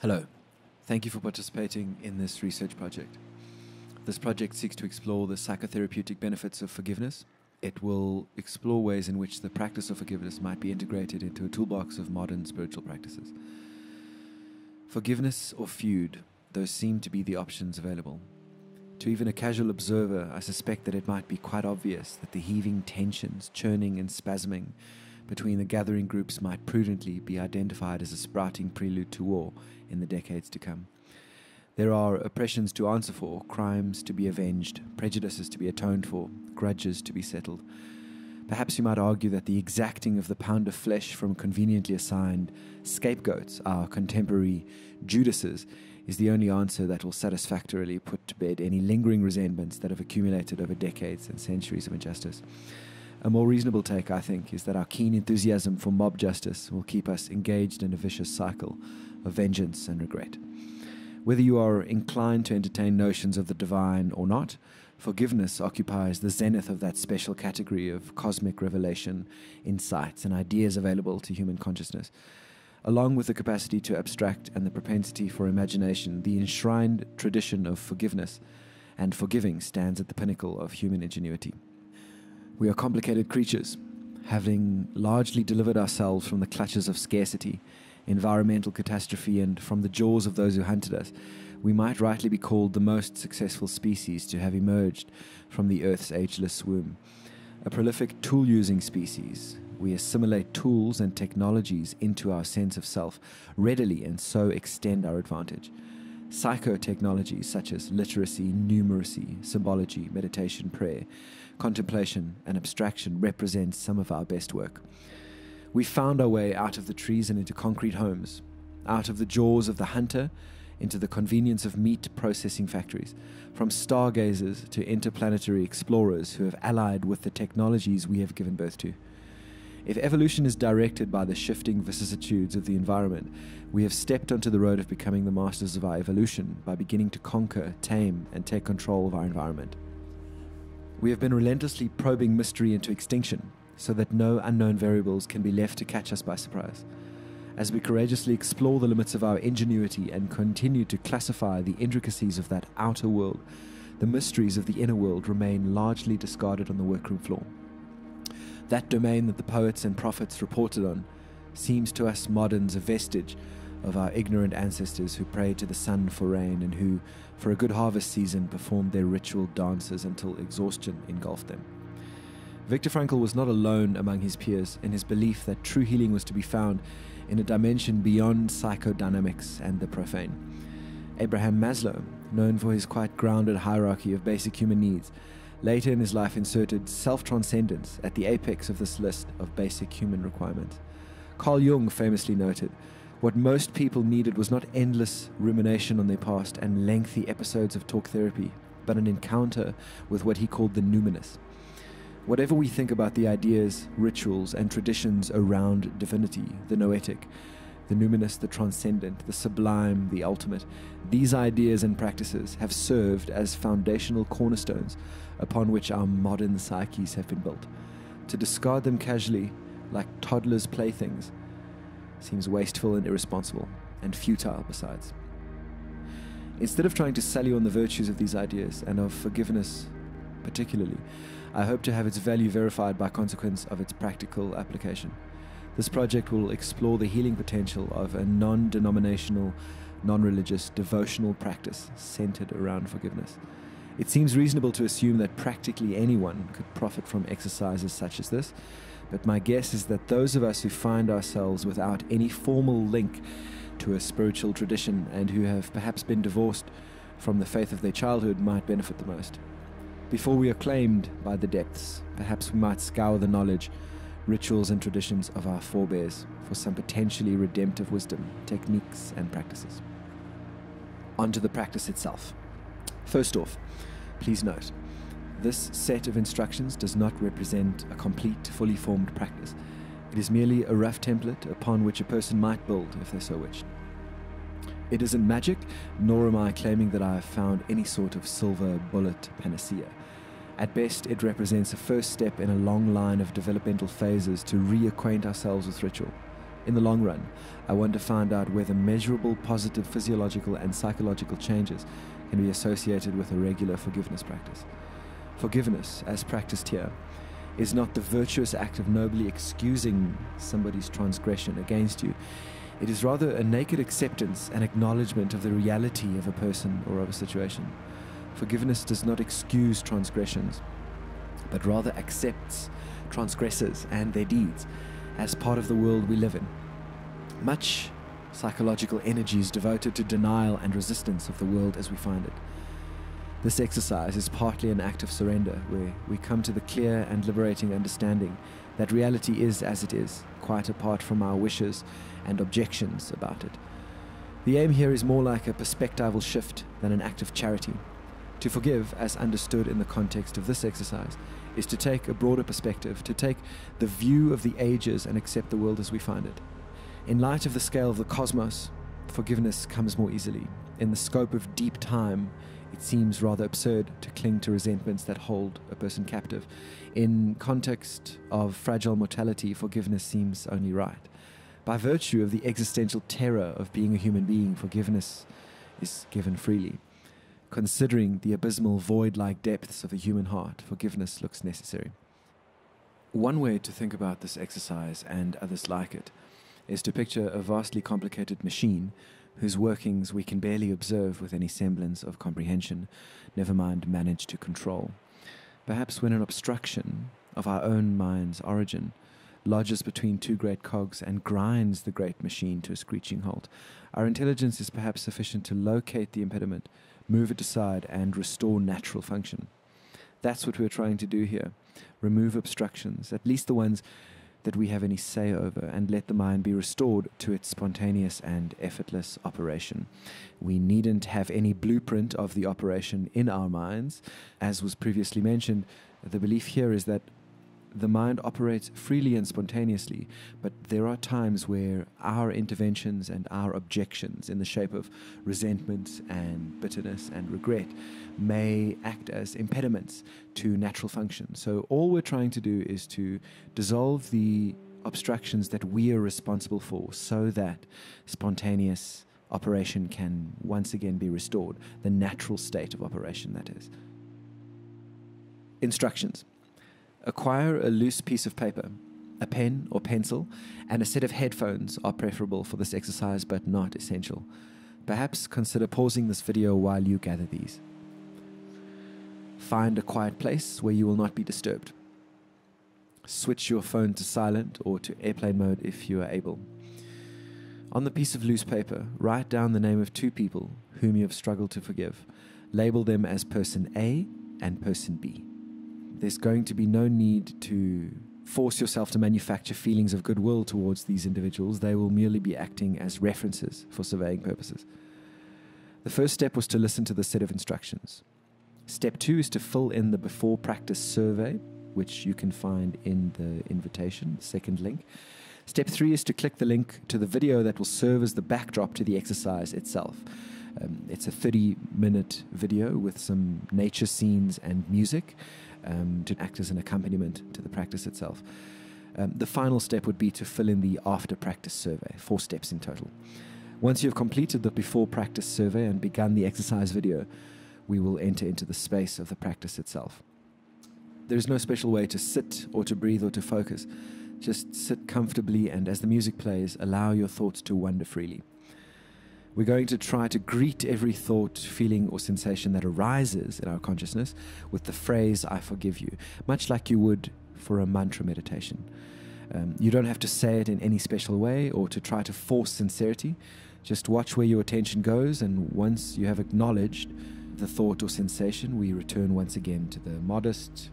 Hello. Thank you for participating in this research project. This project seeks to explore the psychotherapeutic benefits of forgiveness. It will explore ways in which the practice of forgiveness might be integrated into a toolbox of modern spiritual practices. Forgiveness or feud, those seem to be the options available. To even a casual observer, I suspect that it might be quite obvious that the heaving tensions, churning and spasming between the gathering groups might prudently be identified as a sprouting prelude to war in the decades to come. There are oppressions to answer for, crimes to be avenged, prejudices to be atoned for, grudges to be settled. Perhaps you might argue that the exacting of the pound of flesh from conveniently assigned scapegoats, our contemporary Judases, is the only answer that will satisfactorily put to bed any lingering resentments that have accumulated over decades and centuries of injustice. A more reasonable take, I think, is that our keen enthusiasm for mob justice will keep us engaged in a vicious cycle of vengeance and regret. Whether you are inclined to entertain notions of the divine or not, forgiveness occupies the zenith of that special category of cosmic revelation, insights, and ideas available to human consciousness. Along with the capacity to abstract and the propensity for imagination, the enshrined tradition of forgiveness and forgiving stands at the pinnacle of human ingenuity. We are complicated creatures, having largely delivered ourselves from the clutches of scarcity, environmental catastrophe, and from the jaws of those who hunted us. We might rightly be called the most successful species to have emerged from the Earth's ageless womb. A prolific tool-using species, we assimilate tools and technologies into our sense of self readily and so extend our advantage. Psychotechnologies such as literacy, numeracy, symbology, meditation, prayer, contemplation, and abstraction represent some of our best work. We found our way out of the trees and into concrete homes, out of the jaws of the hunter into the convenience of meat processing factories, from stargazers to interplanetary explorers who have allied with the technologies we have given birth to. If evolution is directed by the shifting vicissitudes of the environment, we have stepped onto the road of becoming the masters of our evolution by beginning to conquer, tame, and take control of our environment. We have been relentlessly probing mystery into extinction so that no unknown variables can be left to catch us by surprise. As we courageously explore the limits of our ingenuity and continue to classify the intricacies of that outer world, the mysteries of the inner world remain largely discarded on the workroom floor. That domain that the poets and prophets reported on seems to us moderns a vestige of our ignorant ancestors who prayed to the sun for rain and who, for a good harvest season, performed their ritual dances until exhaustion engulfed them. Viktor Frankl was not alone among his peers in his belief that true healing was to be found in a dimension beyond psychodynamics and the profane. Abraham Maslow, known for his quite grounded hierarchy of basic human needs, later in his life inserted self-transcendence at the apex of this list of basic human requirements. Carl Jung famously noted, what most people needed was not endless rumination on their past and lengthy episodes of talk therapy, but an encounter with what he called the numinous. Whatever we think about the ideas, rituals, and traditions around divinity, the noetic, the numinous, the transcendent, the sublime, the ultimate, these ideas and practices have served as foundational cornerstones upon which our modern psyches have been built. To discard them casually, like toddlers' playthings, seems wasteful and irresponsible, and futile besides. Instead of trying to sell you on the virtues of these ideas, and of forgiveness particularly, I hope to have its value verified by consequence of its practical application. This project will explore the healing potential of a non-denominational, non-religious, devotional practice centered around forgiveness. It seems reasonable to assume that practically anyone could profit from exercises such as this, but my guess is that those of us who find ourselves without any formal link to a spiritual tradition and who have perhaps been divorced from the faith of their childhood might benefit the most. Before we are claimed by the depths, perhaps we might scour the knowledge, rituals and traditions of our forebears for some potentially redemptive wisdom, techniques and practices. On to the practice itself. First off, please note, this set of instructions does not represent a complete, fully formed practice. It is merely a rough template upon which a person might build if they so wished. It isn't magic, nor am I claiming that I have found any sort of silver bullet panacea. At best, it represents a first step in a long line of developmental phases to reacquaint ourselves with ritual, In the long run, I want to find out whether measurable positive physiological and psychological changes can be associated with a regular forgiveness practice. Forgiveness, as practiced here, is not the virtuous act of nobly excusing somebody's transgression against you. It is rather a naked acceptance and acknowledgement of the reality of a person or of a situation. Forgiveness does not excuse transgressions, but rather accepts transgressors and their deeds as part of the world we live in. Much psychological energy is devoted to denial and resistance of the world as we find it. This exercise is partly an act of surrender, where we come to the clear and liberating understanding that reality is as it is, quite apart from our wishes and objections about it. The aim here is more like a perspectival shift than an act of charity. To forgive, as understood in the context of this exercise, is to take a broader perspective, to take the view of the ages and accept the world as we find it. In light of the scale of the cosmos, forgiveness comes more easily. In the scope of deep time, it seems rather absurd to cling to resentments that hold a person captive. In context of fragile mortality, forgiveness seems only right. By virtue of the existential terror of being a human being, forgiveness is given freely. Considering the abysmal void-like depths of a human heart, forgiveness looks necessary. One way to think about this exercise, and others like it, is to picture a vastly complicated machine whose workings we can barely observe with any semblance of comprehension, never mind manage to control. Perhaps when an obstruction of our own mind's origin lodges between two great cogs and grinds the great machine to a screeching halt, our intelligence is perhaps sufficient to locate the impediment, move it aside, and restore natural function. That's what we're trying to do here. Remove obstructions, at least the ones that we have any say over, and let the mind be restored to its spontaneous and effortless operation. We needn't have any blueprint of the operation in our minds. As was previously mentioned, the belief here is that the mind operates freely and spontaneously, but there are times where our interventions and our objections in the shape of resentment and bitterness and regret may act as impediments to natural function. So all we're trying to do is to dissolve the obstructions that we are responsible for so that spontaneous operation can once again be restored, the natural state of operation, that is. Instructions. Acquire a loose piece of paper. A pen or pencil and a set of headphones are preferable for this exercise, but not essential. Perhaps consider pausing this video while you gather these. Find a quiet place where you will not be disturbed. Switch your phone to silent or to airplane mode if you are able. On the piece of loose paper, write down the name of two people whom you have struggled to forgive. Label them as person A and person B. There's going to be no need to force yourself to manufacture feelings of goodwill towards these individuals. They will merely be acting as references for surveying purposes. The first step was to listen to the set of instructions. Step 2 is to fill in the before practice survey, which you can find in the invitation, the second link. Step 3 is to click the link to the video that will serve as the backdrop to the exercise itself. It's a 30-minute video with some nature scenes and music to act as an accompaniment to the practice itself. The final step would be to fill in the after practice survey, 4 steps in total. Once you've completed the before practice survey and begun the exercise video, we will enter into the space of the practice itself. There is no special way to sit or to breathe or to focus. Just sit comfortably, and as the music plays, allow your thoughts to wander freely. We're going to try to greet every thought, feeling, or sensation that arises in our consciousness with the phrase, "I forgive you," much like you would for a mantra meditation. You don't have to say it in any special way or to try to force sincerity. Just watch where your attention goes, and once you have acknowledged the thought or sensation, we return once again to the modest,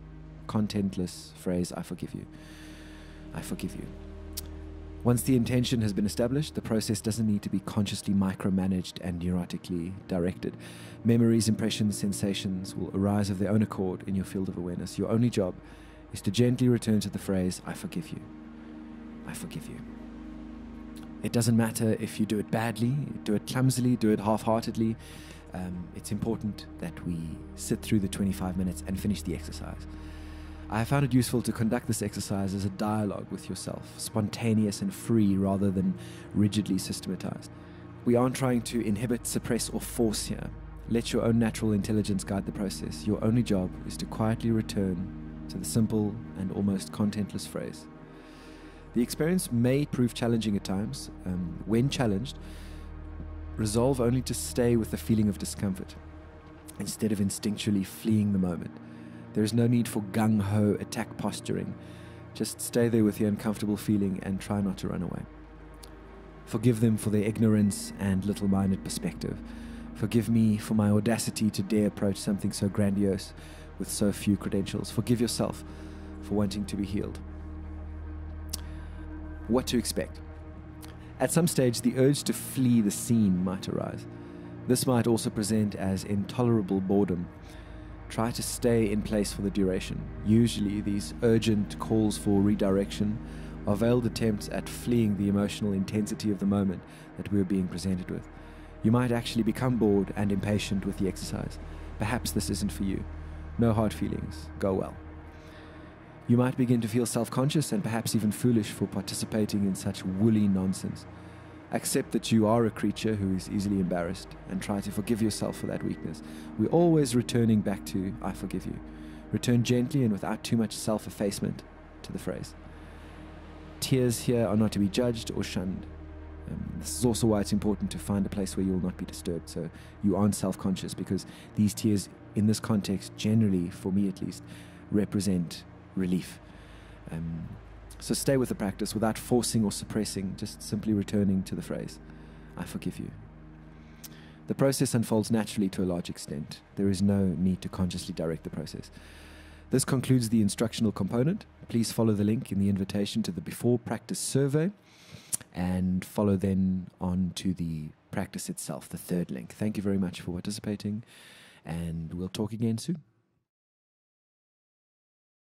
contentless phrase, "I forgive you. I forgive you." Once the intention has been established, the process doesn't need to be consciously micromanaged and neurotically directed. Memories, impressions, sensations will arise of their own accord in your field of awareness. Your only job is to gently return to the phrase, "I forgive you. I forgive you." It doesn't matter if you do it badly, do it clumsily, do it half-heartedly. It's important that we sit through the 25 minutes and finish the exercise. I have found it useful to conduct this exercise as a dialogue with yourself, spontaneous and free rather than rigidly systematized. We aren't trying to inhibit, suppress, or force here. Let your own natural intelligence guide the process. Your only job is to quietly return to the simple and almost contentless phrase. The experience may prove challenging at times. When challenged, resolve only to stay with the feeling of discomfort instead of instinctually fleeing the moment. There is no need for gung-ho attack posturing. Just stay there with the uncomfortable feeling and try not to run away. Forgive them for their ignorance and little-minded perspective. Forgive me for my audacity to dare approach something so grandiose with so few credentials. Forgive yourself for wanting to be healed. What to expect? At some stage, the urge to flee the scene might arise. This might also present as intolerable boredom. Try to stay in place for the duration. Usually, these urgent calls for redirection are veiled attempts at fleeing the emotional intensity of the moment that we are being presented with. You might actually become bored and impatient with the exercise. Perhaps this isn't for you. No hard feelings. Go well. You might begin to feel self-conscious and perhaps even foolish for participating in such woolly nonsense. Accept that you are a creature who is easily embarrassed and try to forgive yourself for that weakness. We're always returning back to, I forgive you. Return gently and without too much self-effacement to the phrase. Tears here are not to be judged or shunned. This is also why it's important to find a place where you will not be disturbed, so you aren't self-conscious, because these tears in this context generally, for me at least, represent relief. So stay with the practice without forcing or suppressing, just simply returning to the phrase, I forgive you. The process unfolds naturally to a large extent. There is no need to consciously direct the process. This concludes the instructional component. Please follow the link in the invitation to the before practice survey and follow then on to the practice itself, the third link. Thank you very much for participating, and we'll talk again soon.